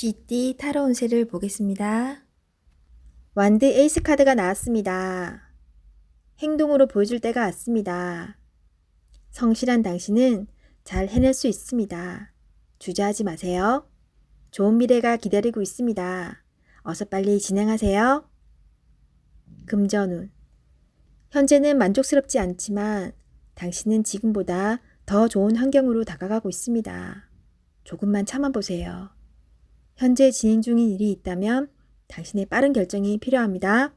GD 타로 운세를 보겠습니다. 완드 에이스 카드가 나왔습니다. 행동으로 보여줄 때가 왔습니다. 성실한 당신은 잘 해낼 수 있습니다. 주저하지 마세요. 좋은 미래가 기다리고 있습니다. 어서 빨리 진행하세요. 금전운. 현재는 만족스럽지 않지만 당신은 지금보다 더 좋은 환경으로 다가가고 있습니다. 조금만 참아보세요. 현재 진행 중인 일이 있다면 당신의 빠른 결정이 필요합니다.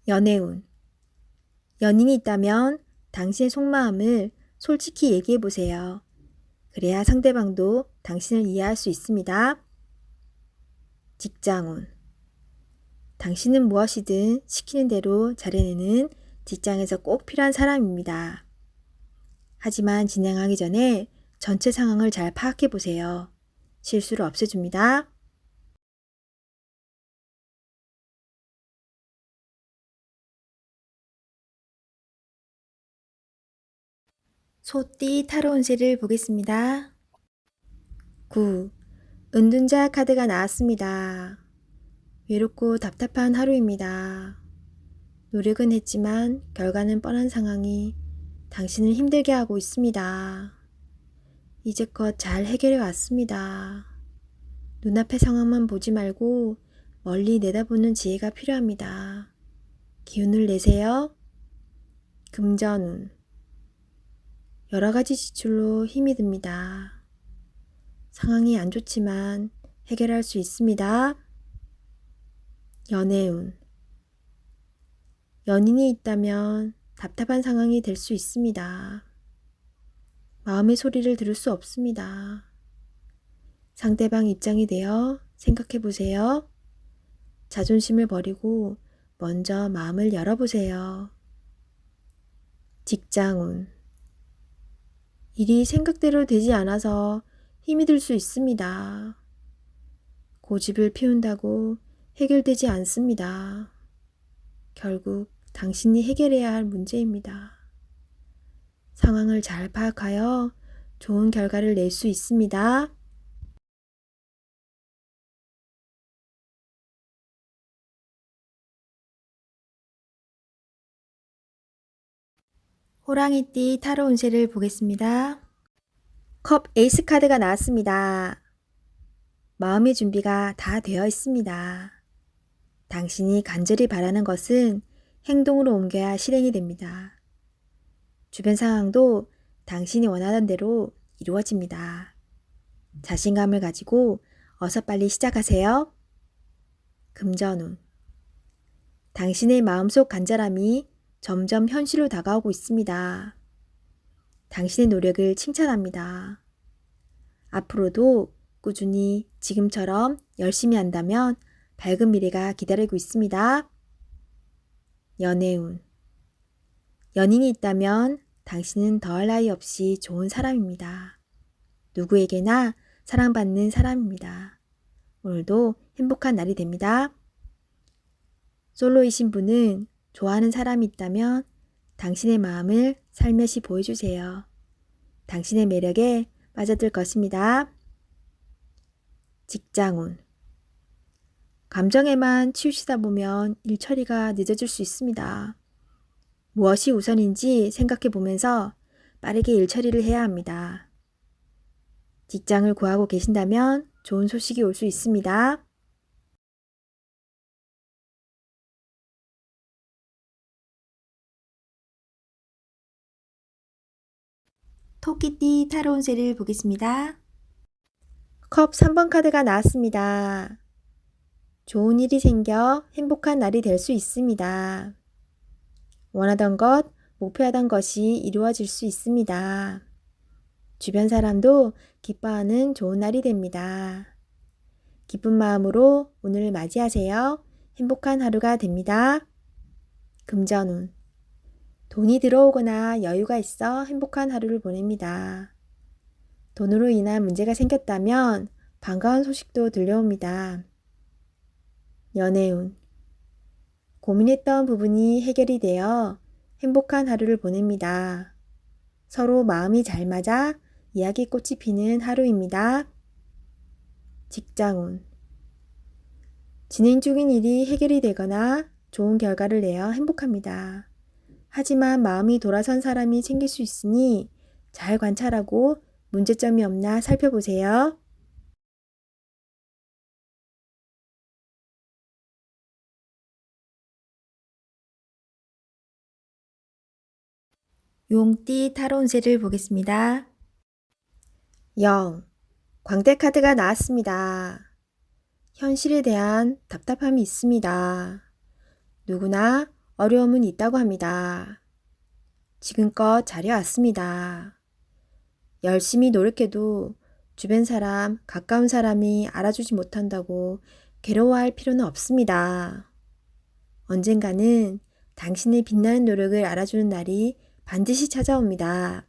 연애운. 연인이 있다면 당신의 속마음을 솔직히 얘기해보세요. 그래야 상대방도 당신을 이해할 수 있습니다. 직장운. 당신은 무엇이든 시키는 대로 잘해내는 직장에서 꼭 필요한 사람입니다. 하지만 진행하기 전에 전체 상황을 잘 파악해보세요. 실수를 없애줍니다. 소띠 타로 운세를 보겠습니다. 9. 은둔자 카드가 나왔습니다. 외롭고 답답한 하루입니다. 노력은 했지만 결과는 뻔한 상황이 당신을 힘들게 하고 있습니다. 이제껏 잘 해결해 왔습니다. 눈앞의 상황만 보지 말고 멀리 내다보는 지혜가 필요합니다. 기운을 내세요. 금전운. 여러 가지 지출로 힘이 듭니다. 상황이 안 좋지만 해결할 수 있습니다. 연애운. 연인이 있다면 답답한 상황이 될 수 있습니다. 마음의 소리를 들을 수 없습니다. 상대방 입장이 되어 생각해 보세요. 자존심을 버리고 먼저 마음을 열어보세요. 직장운. 일이 생각대로 되지 않아서 힘이 들 수 있습니다. 고집을 피운다고 해결되지 않습니다. 결국 당신이 해결해야 할 문제입니다. 상황을 잘 파악하여 좋은 결과를 낼 수 있습니다. 호랑이띠 타로 운세를 보겠습니다. 컵 에이스 카드가 나왔습니다. 마음의 준비가 다 되어 있습니다. 당신이 간절히 바라는 것은 행동으로 옮겨야 실행이 됩니다. 주변 상황도 당신이 원하던 대로 이루어집니다. 자신감을 가지고 어서 빨리 시작하세요. 금전운. 당신의 마음속 간절함이 점점 현실로 다가오고 있습니다. 당신의 노력을 칭찬합니다. 앞으로도 꾸준히 지금처럼 열심히 한다면 밝은 미래가 기다리고 있습니다. 연애운. 연인이 있다면 당신은 더할 나위 없이 좋은 사람입니다. 누구에게나 사랑받는 사람입니다. 오늘도 행복한 날이 됩니다. 솔로이신 분은 좋아하는 사람이 있다면 당신의 마음을 살며시 보여주세요. 당신의 매력에 빠져들 것입니다. 직장운. 감정에만 치우치다 보면 일 처리가 늦어질 수 있습니다. 무엇이 우선인지 생각해 보면서 빠르게 일 처리를 해야 합니다. 직장을 구하고 계신다면 좋은 소식이 올 수 있습니다. 토끼띠 타로 운세를 보겠습니다. 컵 3번 카드가 나왔습니다. 좋은 일이 생겨 행복한 날이 될 수 있습니다. 원하던 것, 목표하던 것이 이루어질 수 있습니다. 주변 사람도 기뻐하는 좋은 날이 됩니다. 기쁜 마음으로 오늘을 맞이하세요. 행복한 하루가 됩니다. 금전운. 돈이 들어오거나 여유가 있어 행복한 하루를 보냅니다. 돈으로 인한 문제가 생겼다면 반가운 소식도 들려옵니다. 연애운. 고민했던 부분이 해결이 되어 행복한 하루를 보냅니다. 서로 마음이 잘 맞아 이야기꽃이 피는 하루입니다. 직장운. 진행 중인 일이 해결이 되거나 좋은 결과를 내어 행복합니다. 하지만 마음이 돌아선 사람이 생길 수 있으니 잘 관찰하고 문제점이 없나 살펴보세요. 용띠 타로 운세를 보겠습니다. 0. 광대카드가 나왔습니다. 현실에 대한 답답함이 있습니다. 누구나 어려움은 있다고 합니다. 지금껏 잘해왔습니다. 열심히 노력해도 주변 사람, 가까운 사람이 알아주지 못한다고 괴로워할 필요는 없습니다. 언젠가는 당신의 빛나는 노력을 알아주는 날이 반드시 찾아옵니다.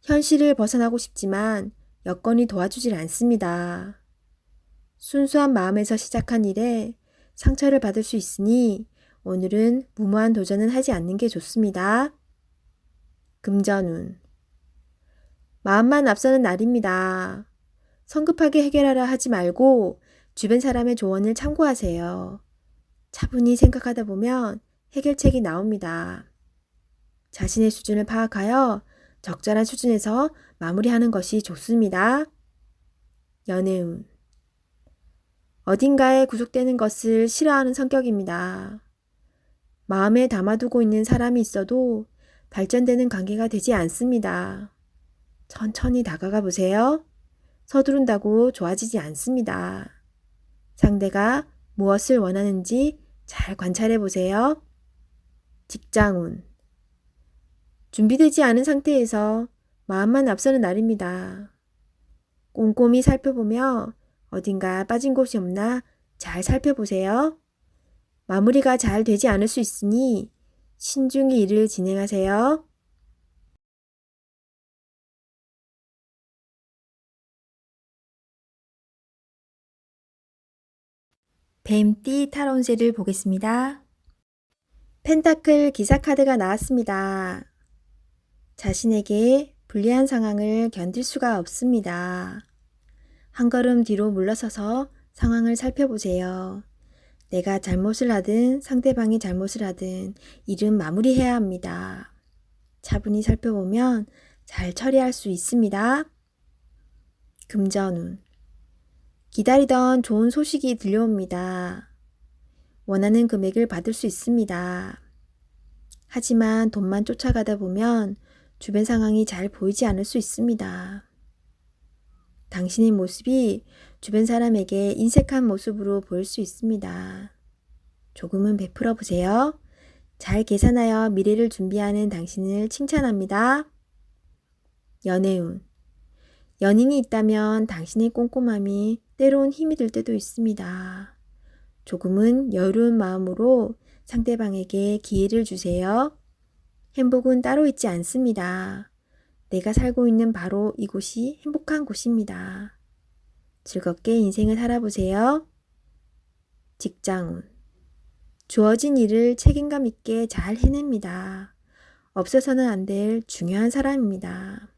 현실을 벗어나고 싶지만 여건이 도와주질 않습니다. 순수한 마음에서 시작한 일에 상처를 받을 수 있으니 오늘은 무모한 도전은 하지 않는 게 좋습니다. 금전운. 마음만 앞서는 날입니다. 성급하게 해결하려 하지 말고 주변 사람의 조언을 참고하세요. 차분히 생각하다 보면 해결책이 나옵니다. 자신의 수준을 파악하여 적절한 수준에서 마무리하는 것이 좋습니다. 연애운. 어딘가에 구속되는 것을 싫어하는 성격입니다. 마음에 담아두고 있는 사람이 있어도 발전되는 관계가 되지 않습니다. 천천히 다가가 보세요. 서두른다고 좋아지지 않습니다. 상대가 무엇을 원하는지 잘 관찰해 보세요. 직장운. 준비되지 않은 상태에서 마음만 앞서는 날입니다. 꼼꼼히 살펴보며 어딘가 빠진 곳이 없나 잘 살펴보세요. 마무리가 잘 되지 않을 수 있으니 신중히 일을 진행하세요. 뱀띠 타로 운세를 보겠습니다. 펜타클 기사 카드가 나왔습니다. 자신에게 불리한 상황을 견딜 수가 없습니다. 한 걸음 뒤로 물러서서 상황을 살펴보세요. 내가 잘못을 하든 상대방이 잘못을 하든 일은 마무리해야 합니다. 차분히 살펴보면 잘 처리할 수 있습니다. 금전운. 기다리던 좋은 소식이 들려옵니다. 원하는 금액을 받을 수 있습니다. 하지만 돈만 쫓아가다 보면 주변 상황이 잘 보이지 않을 수 있습니다. 당신의 모습이 주변 사람에게 인색한 모습으로 보일 수 있습니다. 조금은 베풀어 보세요. 잘 계산하여 미래를 준비하는 당신을 칭찬합니다. 연애운. 연인이 있다면 당신의 꼼꼼함이 때론 힘이 들 때도 있습니다. 조금은 여유로운 마음으로 상대방에게 기회를 주세요. 행복은 따로 있지 않습니다. 내가 살고 있는 바로 이곳이 행복한 곳입니다. 즐겁게 인생을 살아보세요. 직장운. 주어진 일을 책임감 있게 잘 해냅니다. 없어서는 안 될 중요한 사람입니다.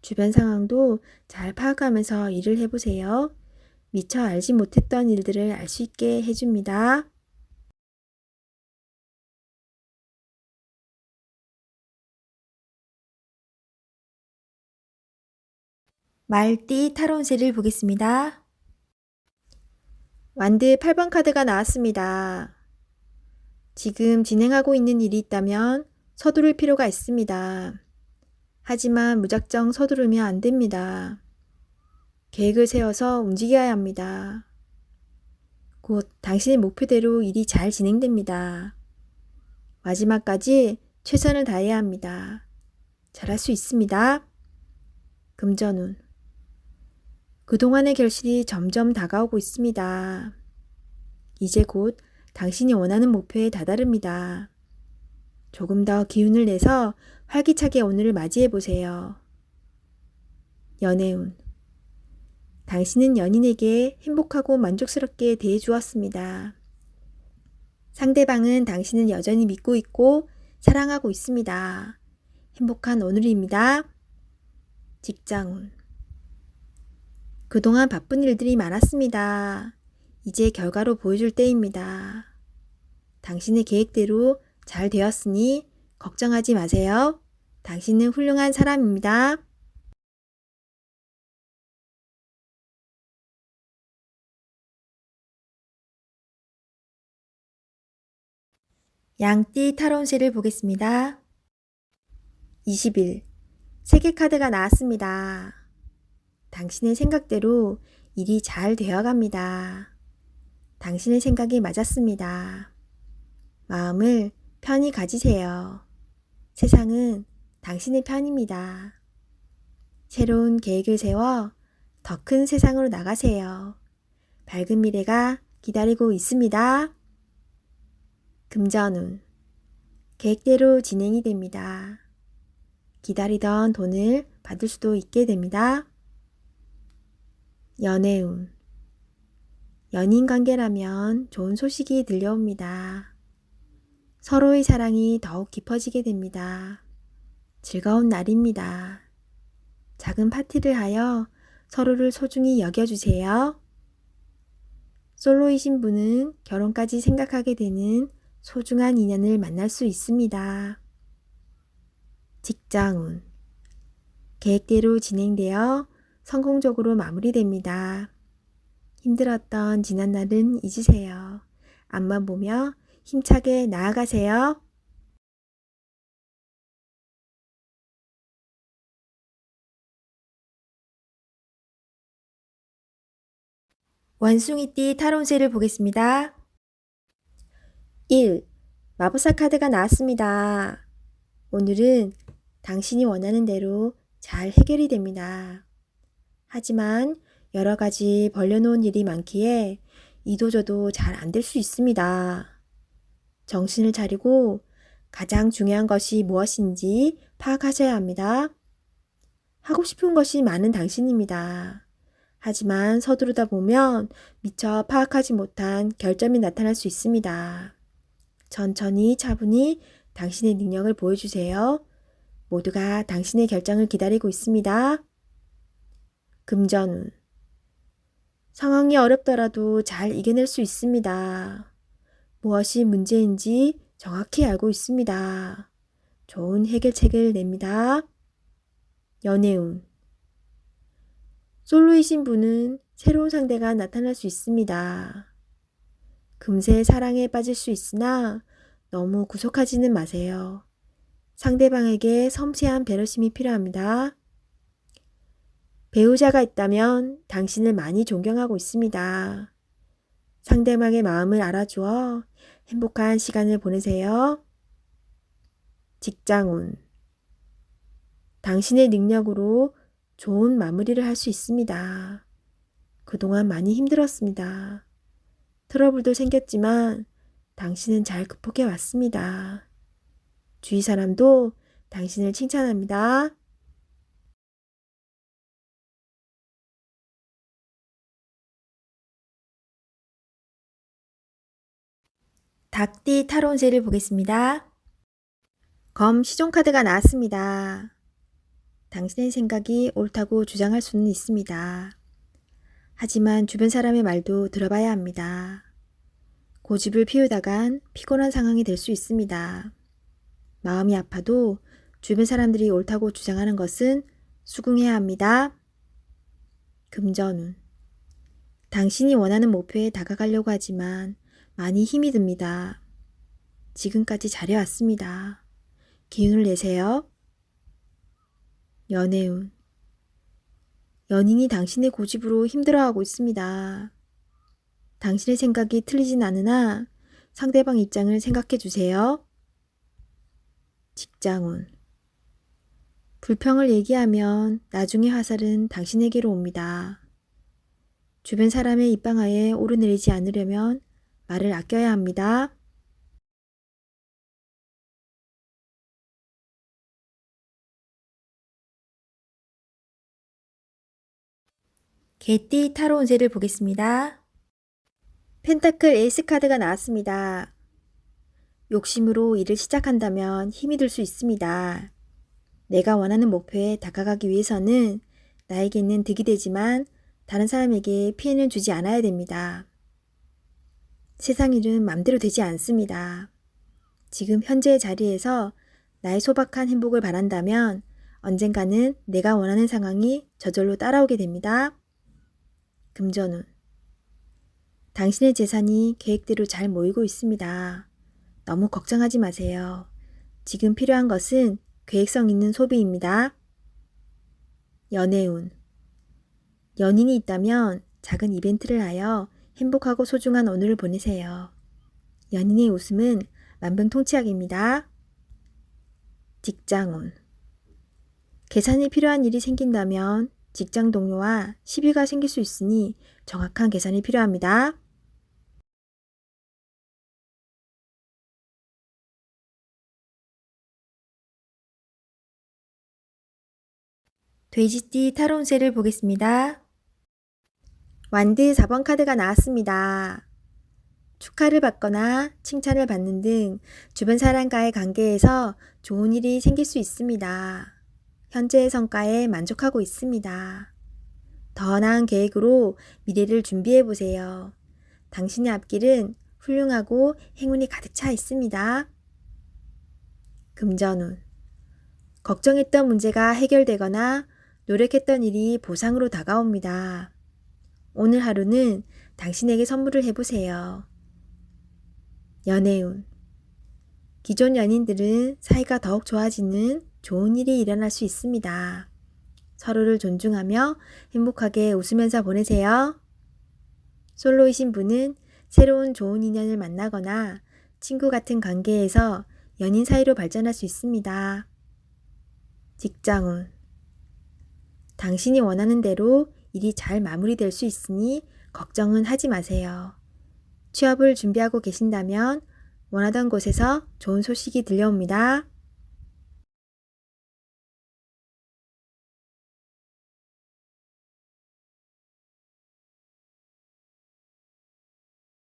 주변 상황도 잘 파악하면서 일을 해보세요. 미처 알지 못했던 일들을 알 수 있게 해줍니다. 말띠 타로 운세를 보겠습니다. 완드 8번 카드가 나왔습니다. 지금 진행하고 있는 일이 있다면 서두를 필요가 있습니다. 하지만 무작정 서두르면 안 됩니다. 계획을 세워서 움직여야 합니다. 곧 당신의 목표대로 일이 잘 진행됩니다. 마지막까지 최선을 다해야 합니다. 잘할 수 있습니다. 금전운. 그동안의 결실이 점점 다가오고 있습니다. 이제 곧 당신이 원하는 목표에 다다릅니다. 조금 더 기운을 내서 활기차게 오늘을 맞이해 보세요. 연애운. 당신은 연인에게 행복하고 만족스럽게 대해 주었습니다. 상대방은 당신을 여전히 믿고 있고 사랑하고 있습니다. 행복한 오늘입니다. 직장운. 그동안 바쁜 일들이 많았습니다. 이제 결과로 보여줄 때입니다. 당신의 계획대로 잘 되었으니 걱정하지 마세요. 당신은 훌륭한 사람입니다. 양띠 타로운세를 보겠습니다. 20일 세계 카드가 나왔습니다. 당신의 생각대로 일이 잘 되어갑니다. 당신의 생각이 맞았습니다. 마음을 편히 가지세요. 세상은 당신의 편입니다. 새로운 계획을 세워 더 큰 세상으로 나가세요. 밝은 미래가 기다리고 있습니다. 금전운 계획대로 진행이 됩니다. 기다리던 돈을 받을 수도 있게 됩니다. 연애운 연인 관계라면 좋은 소식이 들려옵니다. 서로의 사랑이 더욱 깊어지게 됩니다. 즐거운 날입니다. 작은 파티를 하여 서로를 소중히 여겨주세요. 솔로이신 분은 결혼까지 생각하게 되는 소중한 인연을 만날 수 있습니다. 직장운 계획대로 진행되어 성공적으로 마무리됩니다. 힘들었던 지난날은 잊으세요. 앞만 보며 힘차게 나아가세요. 원숭이띠 타로운세를 보겠습니다. 1. 마법사 카드가 나왔습니다. 오늘은 당신이 원하는 대로 잘 해결이 됩니다. 하지만 여러 가지 벌려놓은 일이 많기에 이도저도 잘 안 될 수 있습니다. 정신을 차리고 가장 중요한 것이 무엇인지 파악하셔야 합니다. 하고 싶은 것이 많은 당신입니다. 하지만 서두르다 보면 미처 파악하지 못한 결점이 나타날 수 있습니다. 천천히 차분히 당신의 능력을 보여주세요. 모두가 당신의 결정을 기다리고 있습니다. 금전운 상황이 어렵더라도 잘 이겨낼 수 있습니다. 무엇이 문제인지 정확히 알고 있습니다. 좋은 해결책을 냅니다. 연애운 솔로이신 분은 새로운 상대가 나타날 수 있습니다. 금세 사랑에 빠질 수 있으나 너무 구속하지는 마세요. 상대방에게 섬세한 배려심이 필요합니다. 배우자가 있다면 당신을 많이 존경하고 있습니다. 상대방의 마음을 알아주어 행복한 시간을 보내세요. 직장운 당신의 능력으로 좋은 마무리를 할 수 있습니다. 그동안 많이 힘들었습니다. 트러블도 생겼지만 당신은 잘 극복해 왔습니다. 주위 사람도 당신을 칭찬합니다. 닭띠 타로운세를 보겠습니다. 검 시종 카드가 나왔습니다. 당신의 생각이 옳다고 주장할 수는 있습니다. 하지만 주변 사람의 말도 들어봐야 합니다. 고집을 피우다간 피곤한 상황이 될 수 있습니다. 마음이 아파도 주변 사람들이 옳다고 주장하는 것은 수긍해야 합니다. 금전운 당신이 원하는 목표에 다가가려고 하지만 많이 힘이 듭니다. 지금까지 잘해왔습니다. 기운을 내세요. 연애운 연인이 당신의 고집으로 힘들어하고 있습니다. 당신의 생각이 틀리진 않으나 상대방 입장을 생각해 주세요. 직장운 불평을 얘기하면 나중에 화살은 당신에게로 옵니다. 주변 사람의 입방아에 오르내리지 않으려면 말을 아껴야 합니다. 개띠 타로 운세를 보겠습니다. 펜타클 에이스 카드가 나왔습니다. 욕심으로 일을 시작한다면 힘이 들 수 있습니다. 내가 원하는 목표에 다가가기 위해서는 나에게는 득이 되지만 다른 사람에게 피해는 주지 않아야 됩니다. 세상 일은 맘대로 되지 않습니다. 지금 현재의 자리에서 나의 소박한 행복을 바란다면 언젠가는 내가 원하는 상황이 저절로 따라오게 됩니다. 금전운. 당신의 재산이 계획대로 잘 모이고 있습니다. 너무 걱정하지 마세요. 지금 필요한 것은 계획성 있는 소비입니다. 연애운. 연인이 있다면 작은 이벤트를 하여 행복하고 소중한 오늘을 보내세요. 연인의 웃음은 만병통치약입니다. 직장운. 계산이 필요한 일이 생긴다면 직장 동료와 시비가 생길 수 있으니 정확한 계산이 필요합니다. 돼지띠 타로 운세를 보겠습니다. 완드 4번 카드가 나왔습니다. 축하를 받거나 칭찬을 받는 등 주변 사람과의 관계에서 좋은 일이 생길 수 있습니다. 현재의 성과에 만족하고 있습니다. 더 나은 계획으로 미래를 준비해 보세요. 당신의 앞길은 훌륭하고 행운이 가득 차 있습니다. 금전운. 걱정했던 문제가 해결되거나 노력했던 일이 보상으로 다가옵니다. 오늘 하루는 당신에게 선물을 해보세요. 연애운. 기존 연인들은 사이가 더욱 좋아지는 좋은 일이 일어날 수 있습니다. 서로를 존중하며 행복하게 웃으면서 보내세요. 솔로이신 분은 새로운 좋은 인연을 만나거나 친구 같은 관계에서 연인 사이로 발전할 수 있습니다. 직장운. 당신이 원하는 대로 일이 잘 마무리될 수 있으니 걱정은 하지 마세요. 취업을 준비하고 계신다면 원하던 곳에서 좋은 소식이 들려옵니다.